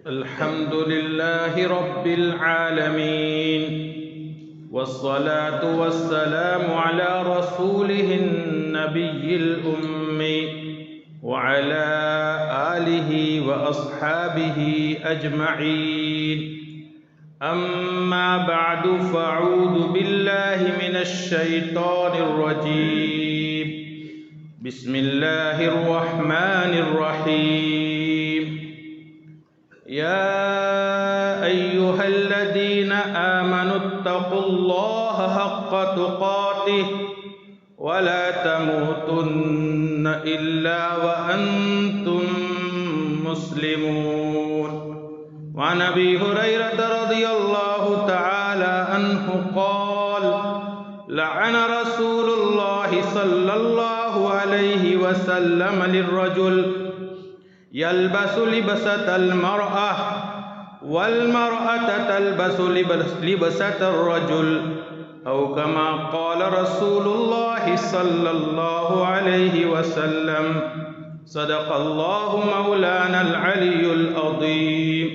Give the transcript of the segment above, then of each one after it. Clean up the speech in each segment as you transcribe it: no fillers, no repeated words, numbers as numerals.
الحمد لله رب العالمين والصلاة والسلام على رسوله النبي الأمي وعلى آله وأصحابه أجمعين. أما بعد فأعوذ بالله من الشيطان الرجيم. بسم الله الرحمن الرحيم. يا أيها الذين آمنوا اتقوا الله حق تقاته ولا تموتن إلا وأنتم مسلمون. وعن أبي هريرة رضي الله تعالى عنه قال: لعن رسول الله صلى الله عليه وسلم للرجل يلبس لبسة المرأة والمرأة تلبس لبسة الرجل، أو كما قال رسول الله صلى الله عليه وسلم. صدق الله مولانا العلي العظيم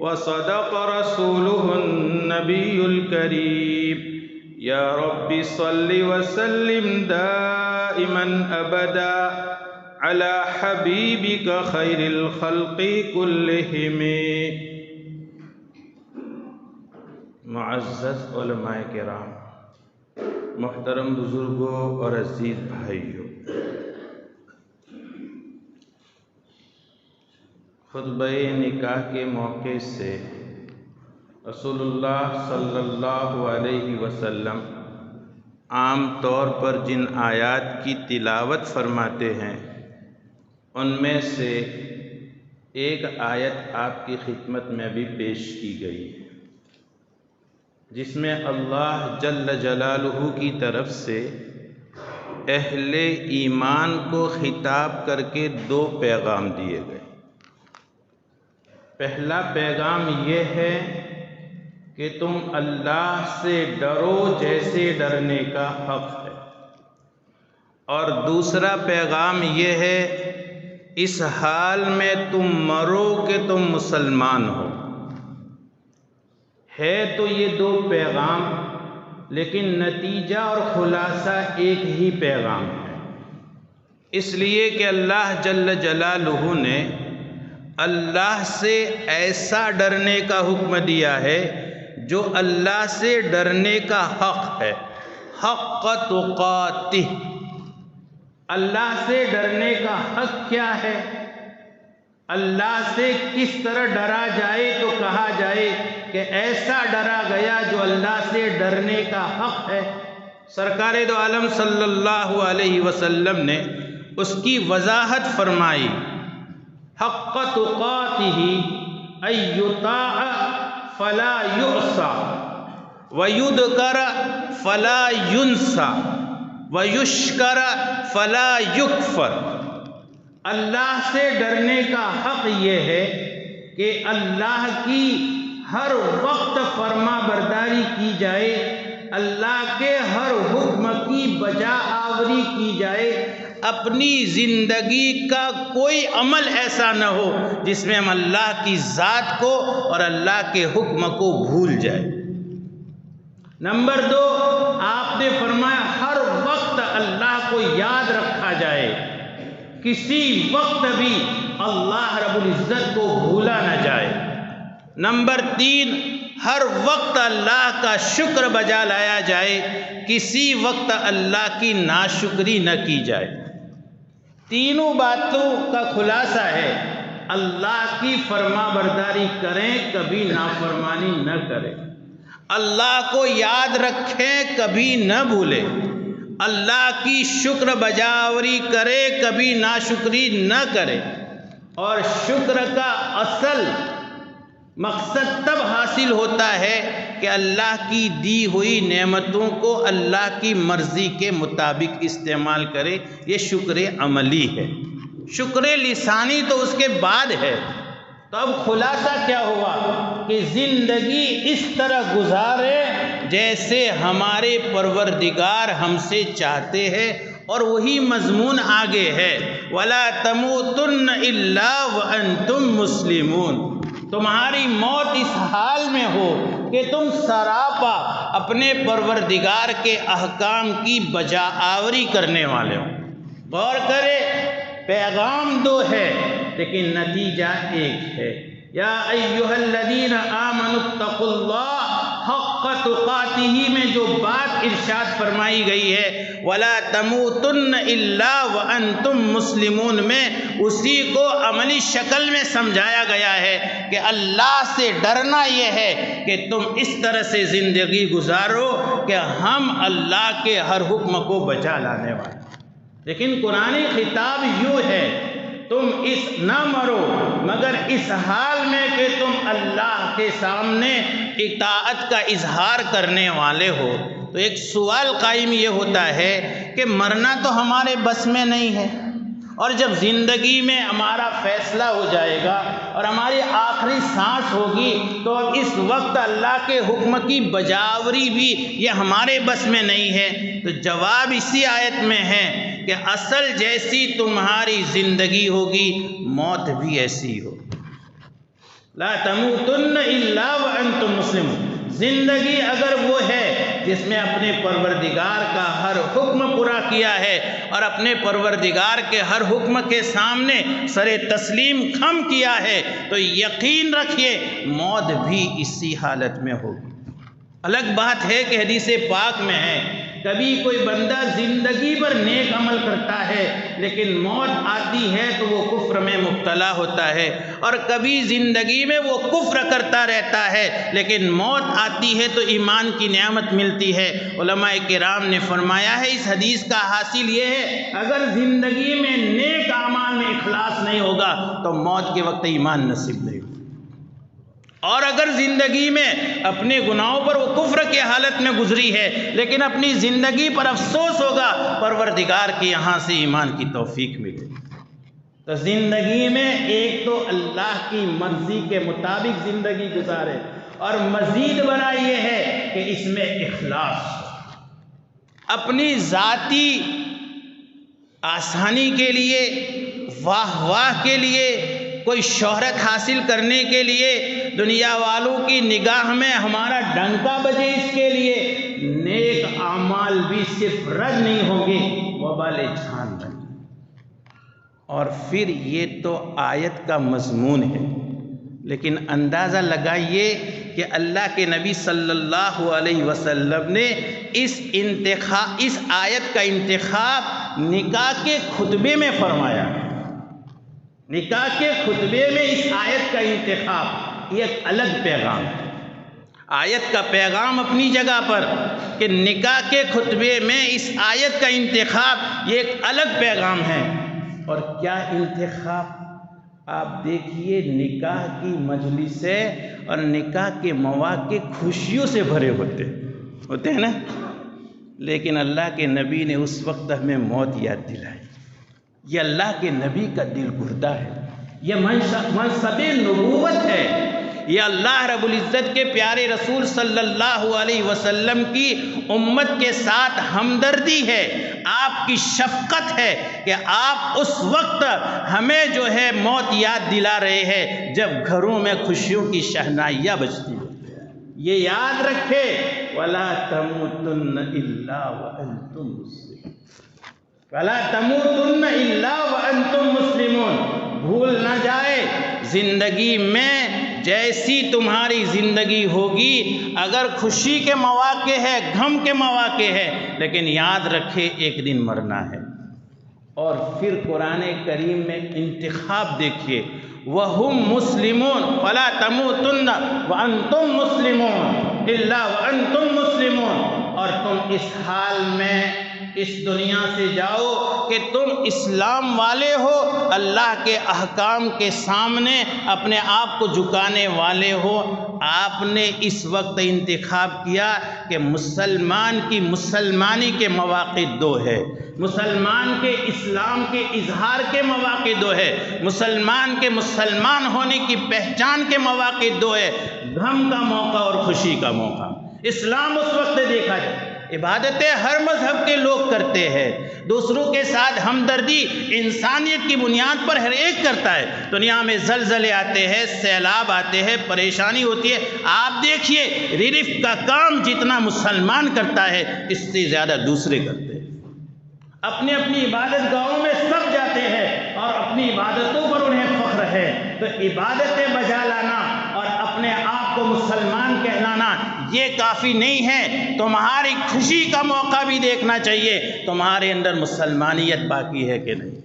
وصدق رسوله النبي الكريم. يا رب صل وسلم دائما أبدا على حبيبك خير الخلق كلهم. معزز علماء کرام، محترم بزرگوں اور عزیز بھائیوں، خطبہ نکاح کے موقع سے رسول اللہ صلی اللہ علیہ وسلم عام طور پر جن آیات کی تلاوت فرماتے ہیں ان میں سے ایک آیت آپ کی خدمت میں بھی پیش کی گئی ہے، جس میں اللہ جل جلالہ کی طرف سے اہل ایمان کو خطاب کر کے دو پیغام دیے گئے. پہلا پیغام یہ ہے کہ تم اللہ سے ڈرو جیسے ڈرنے کا حق ہے، اور دوسرا پیغام یہ ہے اس حال میں تم مرو کہ تم مسلمان ہو. ہے تو یہ دو پیغام، لیکن نتیجہ اور خلاصہ ایک ہی پیغام ہے، اس لیے کہ اللہ جل جلالہ نے اللہ سے ایسا ڈرنے کا حکم دیا ہے جو اللہ سے ڈرنے کا حق ہے. حق تقاتہ، اللہ سے ڈرنے کا حق کیا ہے؟ اللہ سے کس طرح ڈرا جائے تو کہا جائے کہ ایسا ڈرا گیا جو اللہ سے ڈرنے کا حق ہے. سرکار دو عالم صلی اللہ علیہ وسلم نے اس کی وضاحت فرمائی. حق تقاتہ ان یطاع فلا یعصى ویذکر فلا ینسى ویشکر فلا یکفر. اللہ سے ڈرنے کا حق یہ ہے کہ اللہ کی ہر وقت فرما برداری کی جائے، اللہ کے ہر حکم کی بجا آوری کی جائے. اپنی زندگی کا کوئی عمل ایسا نہ ہو جس میں ہم اللہ کی ذات کو اور اللہ کے حکم کو بھول جائے. نمبر دو، آپ نے فرمایا ہر وقت اللہ کو یاد رکھا جائے، کسی وقت بھی اللہ رب العزت کو بھولا نہ جائے. نمبر تین، ہر وقت اللہ کا شکر بجا لایا جائے، کسی وقت اللہ کی ناشکری نہ کی جائے. تینوں باتوں کا خلاصہ ہے اللہ کی فرما برداری کریں، کبھی نافرمانی نہ کریں. اللہ کو یاد رکھیں، کبھی نہ بھولیں. اللہ کی شکر بجاوری کرے، کبھی ناشکری نہ کرے. اور شکر کا اصل مقصد تب حاصل ہوتا ہے کہ اللہ کی دی ہوئی نعمتوں کو اللہ کی مرضی کے مطابق استعمال کرے. یہ شکر عملی ہے. شکر لسانی تو اس کے بعد ہے. تو اب خلاصہ کیا ہوا کہ زندگی اس طرح گزارے جیسے ہمارے پروردگار ہم سے چاہتے ہیں، اور وہی مضمون آگے ہے وَلَا تَمُوتُنَّ إِلَّا وَأَنْتُمْ مُسْلِمُونَ. تمہاری موت اس حال میں ہو کہ تم سراپا اپنے پروردگار کے احکام کی بجا آوری کرنے والے ہو۔ غور کرے، پیغام دو ہے لیکن نتیجہ ایک ہے۔ یا ایھا الذین آمنوا اتقوا اللہ حق تقاتہ میں جو بات ارشاد فرمائی گئی ہے ولا تموتن الا وانتم مسلمون میں، اسی کو عملی شکل میں سمجھایا گیا ہے کہ اللہ سے ڈرنا یہ ہے کہ تم اس طرح سے زندگی گزارو کہ ہم اللہ کے ہر حکم کو بجا لانے والے۔ لیکن قرآن خطاب یوں ہے، تم اس نہ مرو مگر اس حال میں کہ تم اللہ کے سامنے اطاعت کا اظہار کرنے والے ہو۔ تو ایک سوال قائم یہ ہوتا ہے کہ مرنا تو ہمارے بس میں نہیں ہے، اور جب زندگی میں ہمارا فیصلہ ہو جائے گا اور ہماری آخری سانس ہوگی تو اس وقت اللہ کے حکم کی بجاوری بھی یہ ہمارے بس میں نہیں ہے۔ تو جواب اسی آیت میں ہے کہ اصل جیسی تمہاری زندگی ہوگی موت بھی ایسی ہو۔ لا تموتن الا وانتم مسلمون، زندگی اگر وہ ہے جس میں اپنے پروردگار کا ہر حکم پورا کیا ہے اور اپنے پروردگار کے ہر حکم کے سامنے سر تسلیم خم کیا ہے، تو یقین رکھیے موت بھی اسی حالت میں ہوگی۔ الگ بات ہے کہ حدیث پاک میں ہے کبھی کوئی بندہ زندگی پر نیک عمل کرتا ہے لیکن موت آتی ہے تو وہ کفر میں مبتلا ہوتا ہے، اور کبھی زندگی میں وہ کفر کرتا رہتا ہے لیکن موت آتی ہے تو ایمان کی نعمت ملتی ہے۔ علماء کرام نے فرمایا ہے اس حدیث کا حاصل یہ ہے اگر زندگی میں نیک اعمال میں اخلاص نہیں ہوگا تو موت کے وقت ایمان نصیب نہیں ہوگا، اور اگر زندگی میں اپنے گناہوں پر وہ کفر کے حالت میں گزری ہے لیکن اپنی زندگی پر افسوس ہوگا پروردگار کے یہاں سے ایمان کی توفیق ملے۔ تو زندگی میں ایک تو اللہ کی مرضی کے مطابق زندگی گزارے، اور مزید بڑا یہ ہے کہ اس میں اخلاص ہو۔ اپنی ذاتی آسانی کے لیے، واہ واہ کے لیے، کوئی شہرت حاصل کرنے کے لیے، دنیا والوں کی نگاہ میں ہمارا ڈنکا بجے اس کے لیے، نیک اعمال بھی صرف رد نہیں ہوں گے، وبال جان بن۔ اور پھر یہ تو آیت کا مضمون ہے، لیکن اندازہ لگائیے کہ اللہ کے نبی صلی اللہ علیہ وسلم نے اس آیت کا انتخاب نکاح کے خطبے میں فرمایا۔ نکاح کے خطبے میں اس آیت کا انتخاب یہ ایک الگ پیغام ہے۔ آیت کا پیغام اپنی جگہ پر کہ نکاح کے خطبے میں اس آیت کا انتخاب یہ ایک الگ پیغام ہے۔ اور کیا انتخاب؟ آپ دیکھیے نکاح کی مجلسیں اور نکاح کے مواقع خوشیوں سے بھرے ہوتے ہیں نا، لیکن اللہ کے نبی نے اس وقت ہمیں موت یاد دلائی۔ یہ اللہ کے نبی کا دل گردہ ہے، یہ منصب نبوت ہے، یہ اللہ رب العزت کے پیارے رسول صلی اللہ علیہ وسلم کی امت کے ساتھ ہمدردی ہے، آپ کی شفقت ہے کہ آپ اس وقت ہمیں جو ہے موت یاد دلا رہے ہیں جب گھروں میں خوشیوں کی شہنائیاں بجتی ہیں۔ یہ یاد رکھے وَلَا تَمُوتُنَّ إِلَّا وَأَنْتُمْ مُسْلِمُونَ، وَلَا تَمُوتُنَّ إِلَّا وَأَنْتُمْ مُسْلِمُونَ۔ بھول نہ جائے زندگی میں جیسی تمہاری زندگی ہوگی، اگر خوشی کے مواقع ہے، غم کے مواقع ہے، لیکن یاد رکھے ایک دن مرنا ہے۔ اور پھر قرآن کریم میں انتخاب دیکھیے، وَهُمْ مُسْلِمُونَ وَلَا تَمُوتُنَّ وَأَنْتُمْ مُسْلِمُونَ إِلَّا وَأَنْتُمْ مُسْلِمُونَ۔ اور تم اس حال میں اس دنیا سے جاؤ کہ تم اسلام والے ہو، اللہ کے احکام کے سامنے اپنے آپ کو جھکانے والے ہو۔ آپ نے اس وقت انتخاب کیا کہ مسلمان کی مسلمانی کے مواقع دو ہے، مسلمان کے اسلام کے اظہار کے مواقع دو ہے، مسلمان کے مسلمان ہونے کی پہچان کے مواقع دو ہے، غم کا موقع اور خوشی کا موقع۔ اسلام اس وقت دیکھا جائے، عبادتیں ہر مذہب کے لوگ کرتے ہیں، دوسروں کے ساتھ ہمدردی انسانیت کی بنیاد پر ہر ایک کرتا ہے۔ دنیا میں زلزلے آتے ہیں، سیلاب آتے ہیں، پریشانی ہوتی ہے، آپ دیکھیے ریلیف کا کام جتنا مسلمان کرتا ہے اس سے زیادہ دوسرے کرتے ہیں۔ اپنی اپنی عبادت گاہوں میں سب جاتے ہیں اور اپنی عبادتوں پر انہیں فخر ہے، تو عبادتیں بجا لانا اور اپنے آپ کو مسلمان کہلانا یہ کافی نہیں ہے، تمہاری خوشی کا موقع بھی دیکھنا چاہیے، تمہارے اندر مسلمانیت باقی ہے کہ نہیں،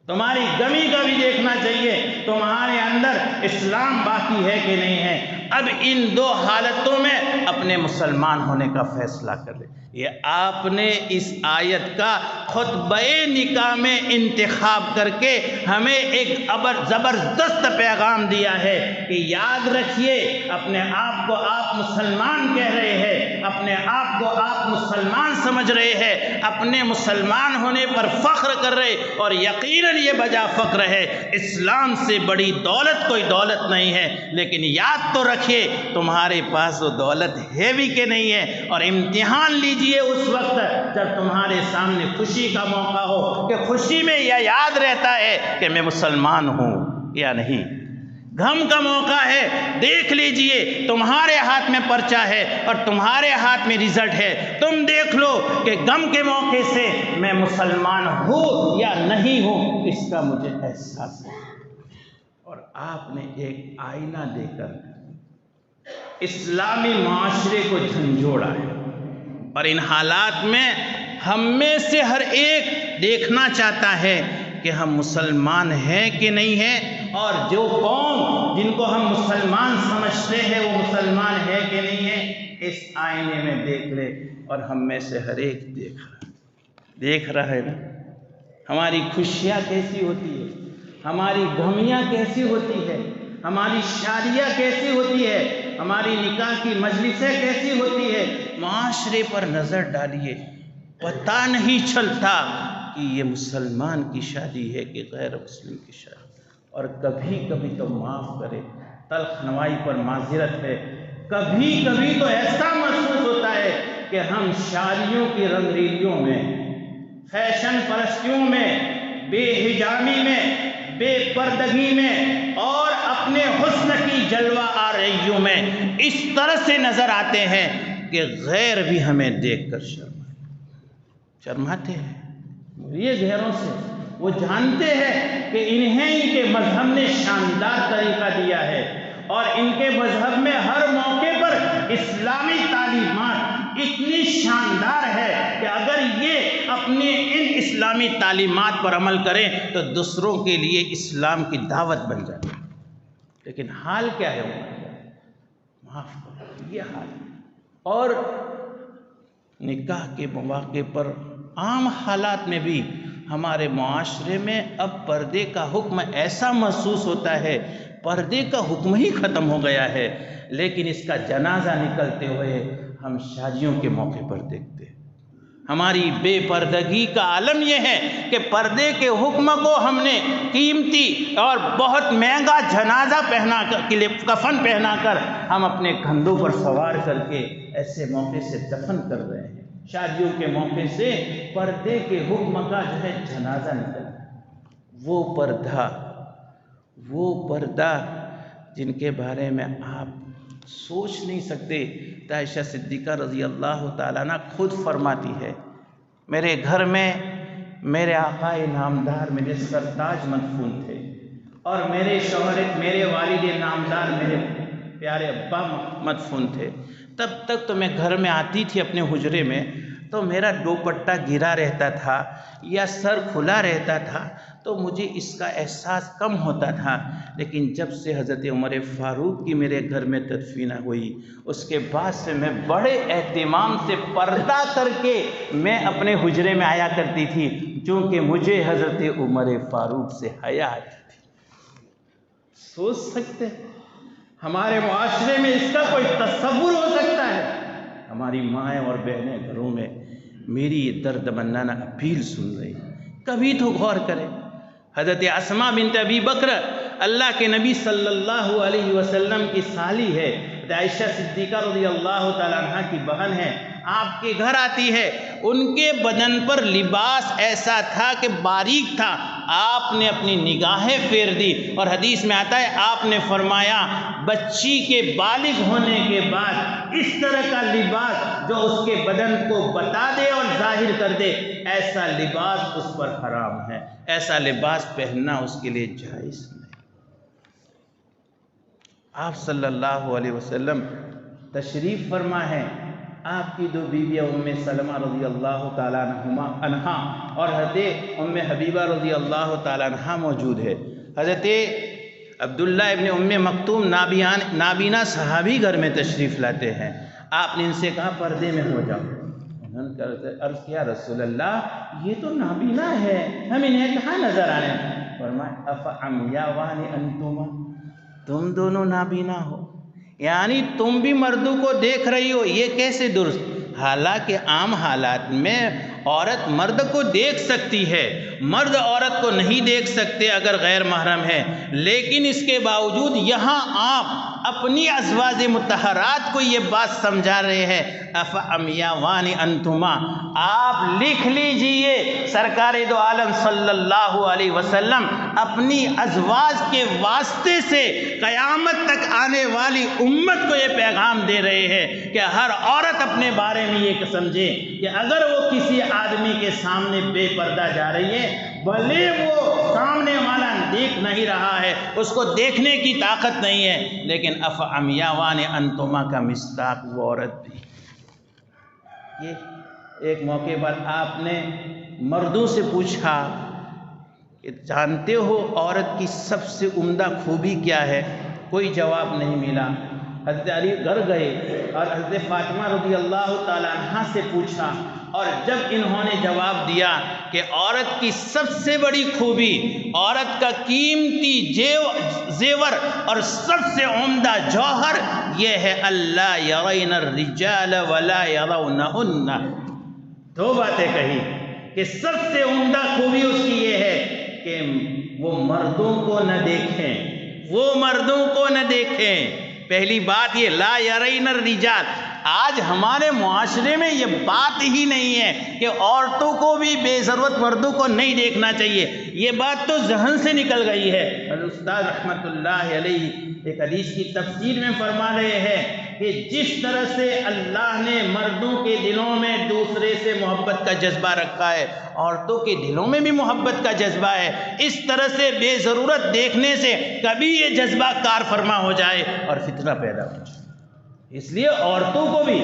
تمہاری غمی کا بھی دیکھنا چاہیے، تمہارے اندر اسلام باقی ہے کہ نہیں ہے۔ اب ان دو حالتوں میں اپنے مسلمان ہونے کا فیصلہ کر لیں۔ یہ آپ نے اس آیت کا خطبہ نکاح میں انتخاب کر کے ہمیں ایک زبردست پیغام دیا ہے کہ یاد رکھیے، اپنے آپ کو آپ مسلمان کہہ رہے ہیں، اپنے آپ کو آپ مسلمان سمجھ رہے ہیں، اپنے مسلمان ہونے پر فخر کر رہے، اور یقیناً یہ بجا فخر ہے، اسلام سے بڑی دولت کوئی دولت نہیں ہے، لیکن یاد تو رکھیے تمہارے پاس وہ دولت ہے بھی کہ نہیں ہے، اور امتحان لیجیے اس وقت جب تمہارے سامنے خوشی کا موقع ہو کہ خوشی میں یہ یاد رہتا ہے کہ میں مسلمان ہوں یا نہیں، غم کا موقع ہے دیکھ لیجئے تمہارے ہاتھ میں پرچہ ہے اور تمہارے ہاتھ میں رزلٹ ہے، تم دیکھ لو کہ غم کے موقع سے میں مسلمان ہوں یا نہیں ہوں، اس کا مجھے احساس ہے۔ اور آپ نے ایک آئینہ دے کر اسلامی معاشرے کو جھنجھوڑا ہے، اور ان حالات میں ہم میں سے ہر ایک دیکھنا چاہتا ہے کہ ہم مسلمان ہیں کہ نہیں ہیں، اور جو قوم جن کو ہم مسلمان سمجھتے ہیں وہ مسلمان ہے کہ نہیں ہے، اس آئینے میں دیکھ لے، اور ہم میں سے ہر ایک دیکھ رہا ہے نا، ہماری خوشیاں کیسی ہوتی ہے، ہماری غمیاں کیسی ہوتی ہے، ہماری شادیاں کیسی ہوتی ہے، ہماری نکاح کی مجلسیں کیسی ہوتی ہے، معاشرے پر نظر ڈالیے، پتہ نہیں چلتا کہ یہ مسلمان کی شادی ہے کہ غیر مسلم کی شادی۔ اور کبھی کبھی تو معاف کرے، تلخ نوائی پر معذرت ہے، کبھی کبھی تو ایسا محسوس ہوتا ہے کہ ہم شادیوں کی رنگریلیوں میں، فیشن پرستیوں میں، بے حجامی میں، بے پردگی میں اور اپنے حسن کی جلوہ آرائیوں میں اس طرح سے نظر آتے ہیں کہ غیر بھی ہمیں دیکھ کر شرماتے ہیں، یہ غیروں سے وہ جانتے ہیں کہ انہیں ان کے مذہب نے شاندار طریقہ دیا ہے، اور ان کے مذہب میں ہر موقع پر اسلامی تعلیمات اتنی شاندار ہے کہ اگر یہ اپنے ان اسلامی تعلیمات پر عمل کریں تو دوسروں کے لیے اسلام کی دعوت بن جائے، لیکن حال کیا ہے معاف کرو، یہ حال ہے۔ اور نکاح کے مواقع پر عام حالات میں بھی ہمارے معاشرے میں اب پردے کا حکم ایسا محسوس ہوتا ہے، پردے کا حکم ہی ختم ہو گیا ہے، لیکن اس کا جنازہ نکلتے ہوئے ہم شادیوں کے موقع پر دیکھتے ہیں۔ ہماری بے پردگی کا عالم یہ ہے کہ پردے کے حکم کو ہم نے قیمتی اور بہت مہنگا جنازہ کفن پہنا کر ہم اپنے کندھوں پر سوار کر کے ایسے موقع سے دفن کر رہے ہیں۔ شادیوں کے موقع سے پردے کے حکم کا جو ہے جنازہ نکل رہا ہے، وہ پردہ جن کے بارے میں آپ سوچ نہیں سکتے۔ عائشہ صدیقہ رضی اللہ تعالیٰ عنہ خود فرماتی ہے، میرے گھر میں میرے آقا نامدار میرے سرتاج مدفون تھے، اور میرے شوہر میرے والد نامدار میرے پیارے ابا مدفون تھے، تب تک تو میں گھر میں آتی تھی اپنے حجرے میں تو میرا دوپٹہ گرا رہتا تھا یا سر کھلا رہتا تھا تو مجھے اس کا احساس کم ہوتا تھا، لیکن جب سے حضرت عمر فاروق کی میرے گھر میں تدفین ہوئی اس کے بعد سے میں بڑے اہتمام سے پردہ کر کے میں اپنے حجرے میں آیا کرتی تھی، چونکہ مجھے حضرت عمر فاروق سے حیا آتی تھی۔ سوچ سکتے ہمارے معاشرے میں اس کا کوئی تصور ہو سکتا ہے؟ ہماری مائیں اور بہنیں گھروں میں میری یہ درد مندانہ اپیل سن رہی، کبھی تو غور کریں۔ حضرت اسماء بنت ابی بکر اللہ کے نبی صلی اللہ علیہ وسلم کی سالی ہے، عائشہ صدیقہ رضی اللہ تعالیٰ عنہ کی بہن ہے، آپ کے گھر آتی ہے، ان کے بدن پر لباس ایسا تھا کہ باریک تھا، آپ نے اپنی نگاہیں پھیر دی، اور حدیث میں آتا ہے آپ نے فرمایا بچی کے بالغ ہونے کے بعد اس طرح کا لباس جو اس کے بدن کو بتا دے اور ظاہر کر دے، ایسا لباس اس پر حرام ہے، ایسا لباس پہننا اس کے لیے جائز نہیں۔ آپ صلی اللہ علیہ وسلم تشریف فرما ہے، آپ کی 2 بیویاں ام سلمہ رضی اللہ تعالیٰ عنہا اور حضرت ام حبیبہ رضی اللہ تعالیٰ عنہا موجود ہے۔ حضرت عبداللہ ابن ام مکتوم نابینا صحابی گھر میں تشریف لاتے ہیں، آپ نے ان سے کہا پردے میں ہو جاؤ۔ انہوں نے عرض کیا رسول اللہ یہ تو نابینا ہے، ہم انہیں کہاں نظر آئے؟ فرمایا افعمیاوان انتما، تم دونوں نابینا ہو، یعنی تم بھی مردوں کو دیکھ رہی ہو، یہ کیسے درست؟ حالانکہ عام حالات میں عورت مرد کو دیکھ سکتی ہے، مرد عورت کو نہیں دیکھ سکتے اگر غیر محرم ہے، لیکن اس کے باوجود یہاں آپ اپنی ازواج مطہرات کو یہ بات سمجھا رہے ہیں افعمیاوان انتما۔ آپ لکھ لیجئے سرکار دو عالم صلی اللہ علیہ وسلم اپنی ازواج کے واسطے سے قیامت تک آنے والی امت کو یہ پیغام دے رہے ہیں کہ ہر عورت اپنے بارے میں یہ سمجھے کہ اگر وہ کسی آدمی کے سامنے بے پردہ جا رہی ہے، بھلے وہ سامنے والا دیکھ نہیں رہا ہے، اس کو دیکھنے کی طاقت نہیں ہے، لیکن افعمیاوان انتما کا مصداق وہ عورت بھی۔ یہ ایک موقع پر آپ نے مردوں سے پوچھا کہ جانتے ہو عورت کی سب سے عمدہ خوبی کیا ہے؟ کوئی جواب نہیں ملا۔ حضرت علی گھر گئے اور حضرت فاطمہ رضی اللہ تعالیٰ عنہ سے پوچھا، اور جب انہوں نے جواب دیا کہ عورت کی سب سے بڑی خوبی، عورت کا قیمتی زیور اور سب سے عمدہ جوہر یہ ہے اللہ یرین الرجال ولا یرونہن۔ 2 باتیں کہی کہ سب سے عمدہ خوبی اس کی یہ ہے کہ وہ مردوں کو نہ دیکھیں، وہ مردوں کو نہ دیکھیں۔ پہلی بات یہ لا یرین الرجال۔ آج ہمارے معاشرے میں یہ بات ہی نہیں ہے کہ عورتوں کو بھی بے ضرورت مردوں کو نہیں دیکھنا چاہیے، یہ بات تو ذہن سے نکل گئی ہے۔ استاد رحمت اللہ علیہ ایک حدیث کی تفسیر میں فرما رہے ہیں کہ جس طرح سے اللہ نے مردوں کے دلوں میں دوسرے سے محبت کا جذبہ رکھا ہے، عورتوں کے دلوں میں بھی محبت کا جذبہ ہے، اس طرح سے بے ضرورت دیکھنے سے کبھی یہ جذبہ کار فرما ہو جائے اور فتنہ پیدا ہو جائے۔ اس لیے عورتوں کو بھی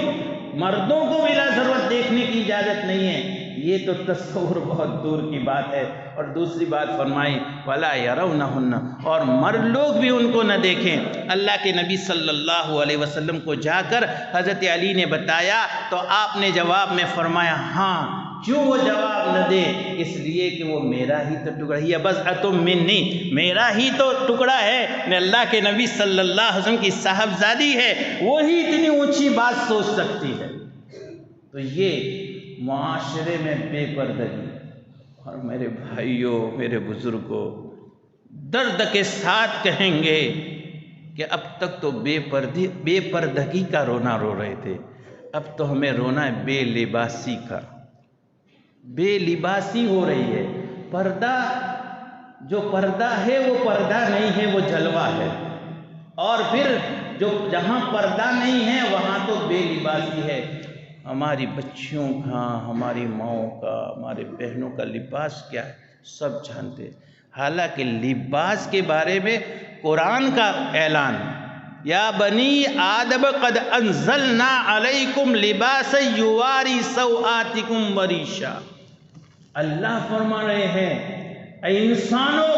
مردوں کو بلا ضرورت دیکھنے کی اجازت نہیں ہے، یہ تو تصور بہت دور کی بات ہے۔ اور دوسری بات فرمائی وَلَا يَرَوْنَهُنَّ، اور مرد لوگ بھی ان کو نہ دیکھیں۔ اللہ کے نبی صلی اللہ علیہ وسلم کو جا کر حضرت علی نے بتایا تو آپ نے جواب میں فرمایا ہاں، کیوں وہ جواب نہ دے؟ اس لیے کہ وہ میرا ہی تو ٹکڑا ہے، بضعۃ منی، میرا ہی تو ٹکڑا ہے، میں اللہ کے نبی صلی اللہ علیہ وسلم کی صاحبزادی ہے، وہی اتنی اونچی بات سوچ سکتی ہے۔ تو یہ معاشرے میں بے پردگی، اور میرے بھائیوں میرے بزرگوں درد کے ساتھ کہیں گے کہ اب تک تو بے پردگی کا رونا رو رہے تھے، اب تو ہمیں رونا ہے بے لباسی کا۔ بے لباسی ہو رہی ہے، پردہ جو پردہ ہے وہ پردہ نہیں ہے، وہ جلوہ ہے، اور پھر جو جہاں پردہ نہیں ہے وہاں تو بے لباسی ہے۔ ہماری بچیوں کا، ہماری ماؤں کا، ہمارے بہنوں کا لباس کیا ہے سب جانتے ہیں، حالانکہ لباس کے بارے میں قرآن کا اعلان یا بنی آدم قد انزلنا علیکم لباسا یواری سوآتکم وریشا۔ اللہ فرما رہے ہیں اے انسانوں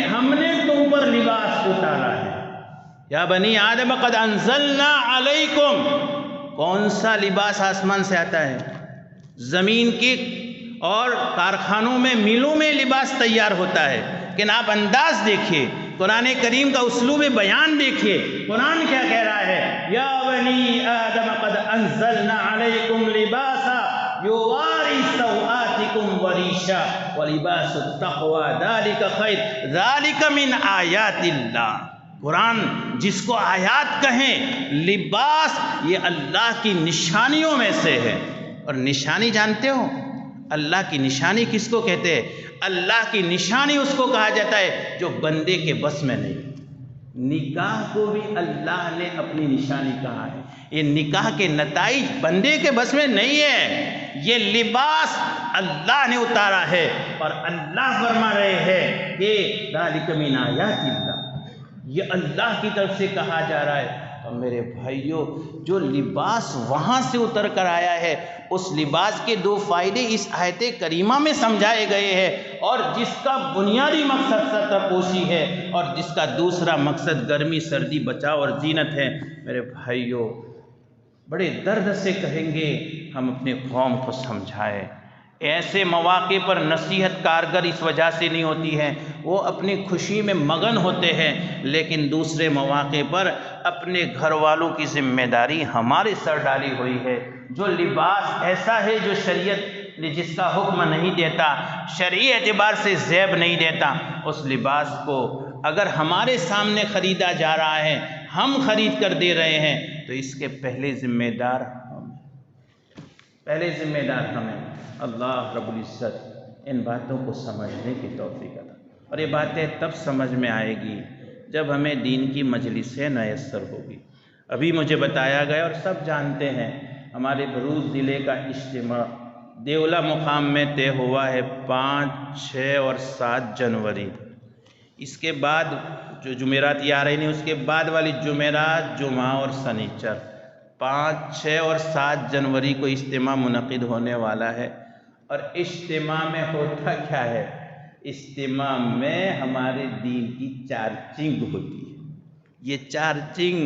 ہم نے تم پر لباس اتارا ہے۔ یا بنی آدم قد انزلنا علیکم، کون سا لباس آسمان سے آتا ہے؟ زمین کی اور کارخانوں میں، ملوں میں لباس تیار ہوتا ہے، لیکن آپ انداز دیکھیے، قرآن کریم کا اسلوب بیان دیکھیے، قرآن کیا کہہ رہا ہے؟ یا بنی آدم قد انزلنا علیکم لباسا یواری سوآتکم وریشا ولباس التقوی ذالک خیر ذالک من آیات اللہ۔ قرآن جس کو آیات کہیں، لباس یہ اللہ کی نشانیوں میں سے ہے۔ اور نشانی جانتے ہو اللہ کی نشانی کس کو کہتے ہیں؟ اللہ کی نشانی اس کو کہا جاتا ہے جو بندے کے بس میں نہیں۔ نکاح کو بھی اللہ نے اپنی نشانی کہا ہے۔ یہ نکاح کے نتائج بندے کے بس میں نہیں ہے، یہ لباس اللہ نے اتارا ہے، اور اللہ فرما رہے ہیں کہ ذالک من آیات اللہ، یہ اللہ کی طرف سے کہا جا رہا ہے۔ اور میرے بھائیوں، جو لباس وہاں سے اتر کر آیا ہے، اس لباس کے دو فائدے اس آیت کریمہ میں سمجھائے گئے ہیں، اور جس کا بنیادی مقصد سترپوشی ہے، اور جس کا دوسرا مقصد گرمی سردی بچاؤ اور زینت ہے۔ میرے بھائیوں، بڑے درد سے کہیں گے ہم اپنے قوم کو سمجھائیں۔ ایسے مواقع پر نصیحت کارگر اس وجہ سے نہیں ہوتی ہے، وہ اپنی خوشی میں مگن ہوتے ہیں، لیکن دوسرے مواقع پر اپنے گھر والوں کی ذمہ داری ہمارے سر ڈالی ہوئی ہے۔ جو لباس ایسا ہے جو شریعت نے جس کا حکم نہیں دیتا، شرعی اعتبار سے زیب نہیں دیتا، اس لباس کو اگر ہمارے سامنے خریدا جا رہا ہے، ہم خرید کر دے رہے ہیں، تو اس کے پہلے ذمہ دار ہمیں۔ اللہ رب العزت ان باتوں کو سمجھنے کی توفیق عطا، اور یہ باتیں تب سمجھ میں آئے گی جب ہمیں دین کی مجلسیں میسر ہوگی۔ ابھی مجھے بتایا گیا اور سب جانتے ہیں، ہمارے بھروچ ضلع کا اجتماع دیولہ مقام میں طے ہوا ہے 5، 6 اور 7 جنوری۔ اس کے بعد جو جمعرات یہ آ رہی نہیں، اس کے بعد والی جمعرات، جمعہ اور سنیچر، 5، 6 اور 7 جنوری کو اجتماع منعقد ہونے والا ہے۔ اور اجتماع میں ہوتا کیا ہے؟ اجتماع میں ہمارے دین کی چارجنگ ہوتی ہے۔ یہ چارجنگ،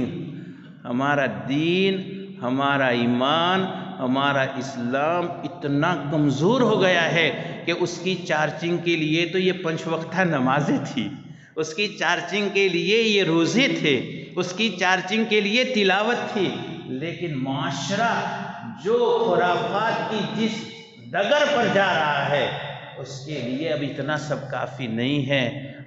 ہمارا دین، ہمارا ایمان، ہمارا اسلام اتنا کمزور ہو گیا ہے کہ اس کی چارجنگ کے لیے تو یہ 5 وقتہ نمازیں تھی، اس کی چارجنگ کے لیے یہ روزے تھے، اس کی چارجنگ کے لیے تلاوت تھی، لیکن معاشرہ جو خرافات کی جس ڈگر پر جا رہا ہے، اس کے لیے اب اتنا سب کافی نہیں ہے۔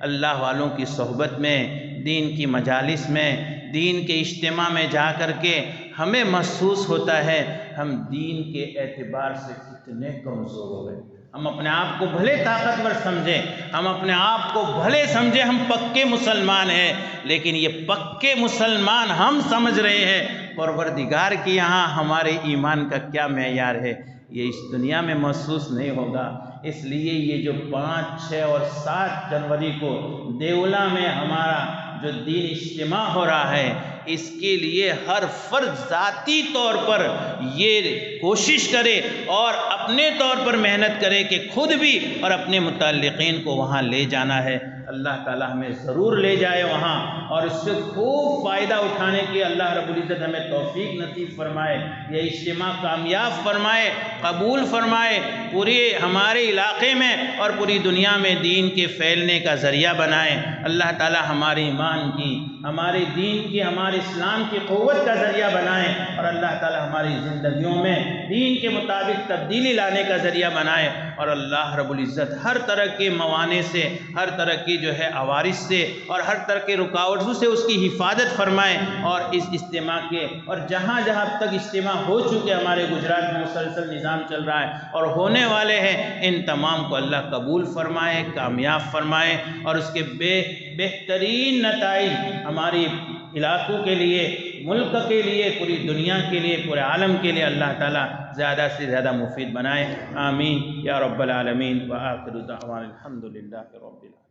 اللہ والوں کی صحبت میں، دین کی مجالس میں، دین کے اجتماع میں جا کر کے ہمیں محسوس ہوتا ہے ہم دین کے اعتبار سے کتنے کمزور ہو گئے۔ ہم اپنے آپ کو بھلے طاقتور سمجھیں، ہم اپنے آپ کو بھلے سمجھیں ہم پکے مسلمان ہیں، لیکن یہ پکے مسلمان ہم سمجھ رہے ہیں پروردگار کے یہاں ہمارے ایمان کا کیا معیار ہے، یہ اس دنیا میں محسوس نہیں ہوگا۔ اس لیے یہ جو 5، 6 اور 7 جنوری کو دیولہ میں ہمارا جو دین اجتماع ہو رہا ہے، اس کے لیے ہر فرد ذاتی طور پر یہ کوشش کرے اور اپنے طور پر محنت کرے کہ خود بھی اور اپنے متعلقین کو وہاں لے جانا ہے۔ اللہ تعالیٰ ہمیں ضرور لے جائے وہاں، اور اس سے خوب فائدہ اٹھانے کی اللہ رب العزت ہمیں توفیق نصیب فرمائے، یہ اجتماع کامیاب فرمائے، قبول فرمائے، پورے ہمارے علاقے میں اور پوری دنیا میں دین کے پھیلنے کا ذریعہ بنائے۔ اللہ تعالیٰ ہمارے ایمان کی، ہمارے دین کی، ہمارے اسلام کی قوت کا ذریعہ بنائے، اور اللہ تعالیٰ ہماری زندگیوں میں دین کے مطابق تبدیلی لانے کا ذریعہ بنائے، اور اللہ رب العزت ہر طرح کے موانع سے، ہر طرح کی جو ہے عوارض سے اور ہر طرح کے رکاوٹوں سے اس کی حفاظت فرمائے۔ اور اس اجتماع کے اور جہاں جہاں اب تک اجتماع ہو چکے ہمارے گجرات میں مسلسل نظام چل رہا ہے اور ہونے والے ہیں، ان تمام کو اللہ قبول فرمائے، کامیاب فرمائے، اور اس کے بہترین نتائج ہماری علاقوں کے لیے، ملک کے لیے، پوری دنیا کے لیے، پورے عالم کے لیے اللہ تعالیٰ زیادہ سے زیادہ مفید بنائے۔ آمین یا رب العالمین، وآخر دعوانا الحمدللہ رب العالمین۔